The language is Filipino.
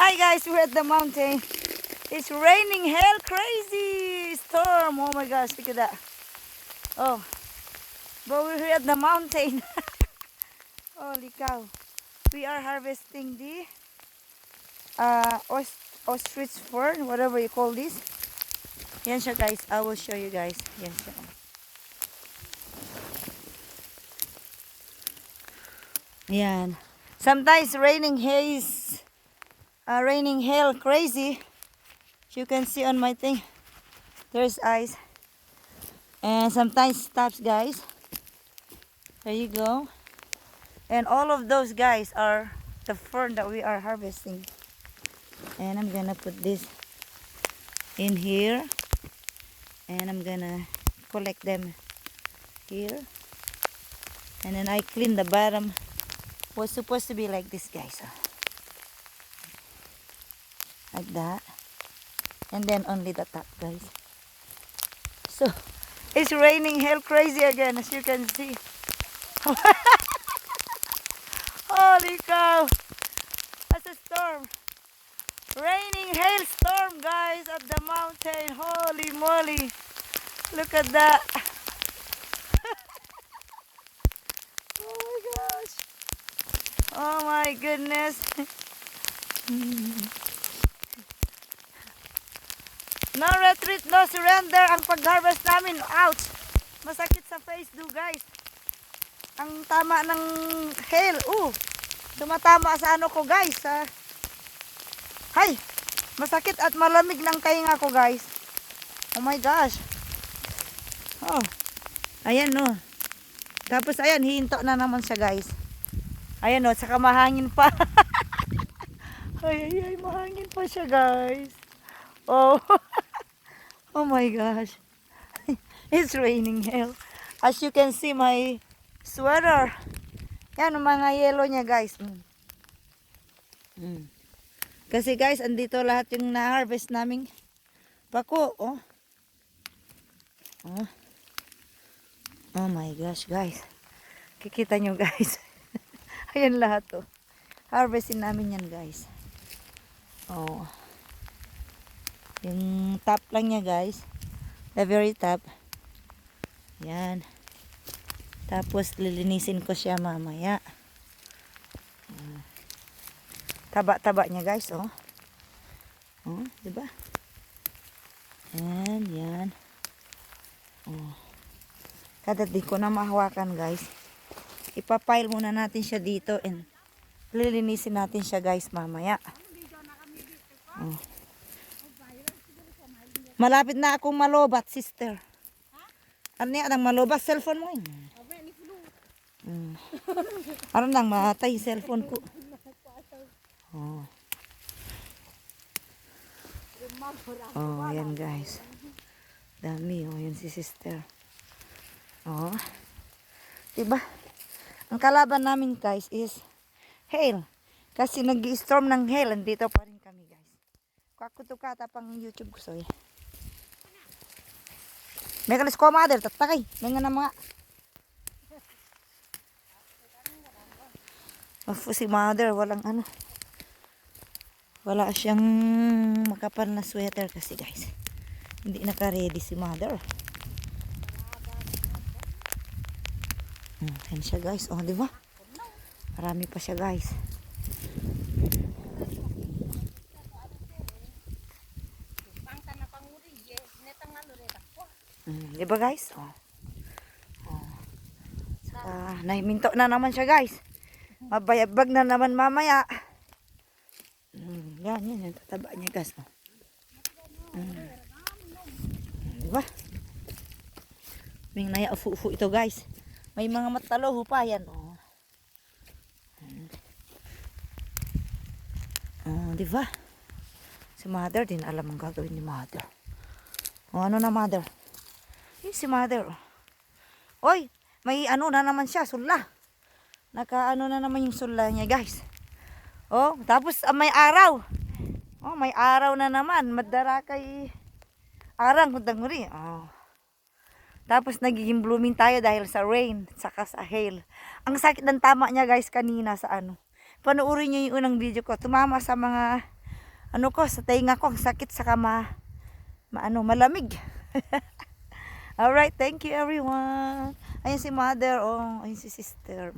Hi guys, we're at the mountain. It's raining hell crazy storm. Oh my gosh, look at that. Oh, but we're here at the mountain. Holy cow. We are harvesting the ostrich fern, whatever you call this. Yan siya guys, I will show you guys. Yan siya. Yan. Sometimes raining hail crazy. You can see on my thing. There's ice. And sometimes stops guys. There you go. And all of those guys are the fern that we are harvesting. And I'm gonna put this in here. And I'm gonna collect them here. And then I clean the bottom. Was supposed to be like this guys. Like that. And then only the top guys. So it's raining hell crazy again, as you can see. Holy cow! That's a storm. Raining hailstorm, guys, at the mountain. Holy moly! Look at that. Oh my gosh! Oh my goodness! No retreat, no surrender ang pag-harvest namin. Ouch! Masakit sa face do guys. Ang tama ng hail. Tumatama sa ano ko guys. Hay! Masakit at malamig ng tainga ko guys. Oh my gosh. Oh. Ayan no. Tapos ayan, hihinto na naman siya guys. Ayan no, saka mahangin pa. ay, mahangin pa siya guys. Oh. Oh my gosh. It's raining hell. As you can see my sweater. Yan mga yellow niya guys. Kasi guys, andito lahat yung na-harvest naming pako. Oh. Oh. Oh my gosh guys. Kikita nyo guys. Ayan lahat oh. Harvestin namin yan guys. Oh. Yung top lang niya guys. The very top. Yan. Tapos lilinisin ko siya mamaya. Taba-taba niya guys, oh. Oh, 'di ba? Yan. Oh. Kada di ko na mahawakan guys. Ipapile muna natin siya dito and lilinisin natin siya guys mamaya. Oh. Malapit na akong malobat, sister. Ano yan ang malobat? Cellphone mo yun. Ano nang matay cellphone ko. Oh. Oh, yan guys. Dami, oh, yun si sister. Oh. Diba? Ang kalaban namin guys is hail. Kasi nag-storm ng hail. Andito pa rin kami guys. Kakutukata pang YouTube ko. Sorry. May kalis ko mother. Tatakay. May nga na mga. Si mother. Walang ano. Wala siyang makapal na sweater kasi guys. Hindi naka-ready si mother. Yan siya guys. Oh, di ba? Marami pa siya guys. Di ba guys? Oh. Nahiminto na naman siya guys. Mabayabag na naman mamaya. Yan. Yung tataba niya guys. Oh. Diba? May naya ufu-ufu ito guys. May mga mataloho pa yan. Oh. Diba? Si mother din alam ang gagawin ni mother. Oh, ano na mother? Si mother. Oy, may ano na naman siya, sula. Naka-ano na naman yung sula niya guys. Oh, tapos may araw. Oh, may araw na naman. Madara kay arang kundang muri. Oh. Tapos nagiging blooming tayo dahil sa rain, saka sa hail. Ang sakit ng tama niya guys kanina sa ano. Panoorin niyo yung unang video ko. Tumama sa mga ano ko, sa tainga ko, ang sakit saka malamig. Alright, thank you everyone. Ayun si mother, oh, ayun si sister.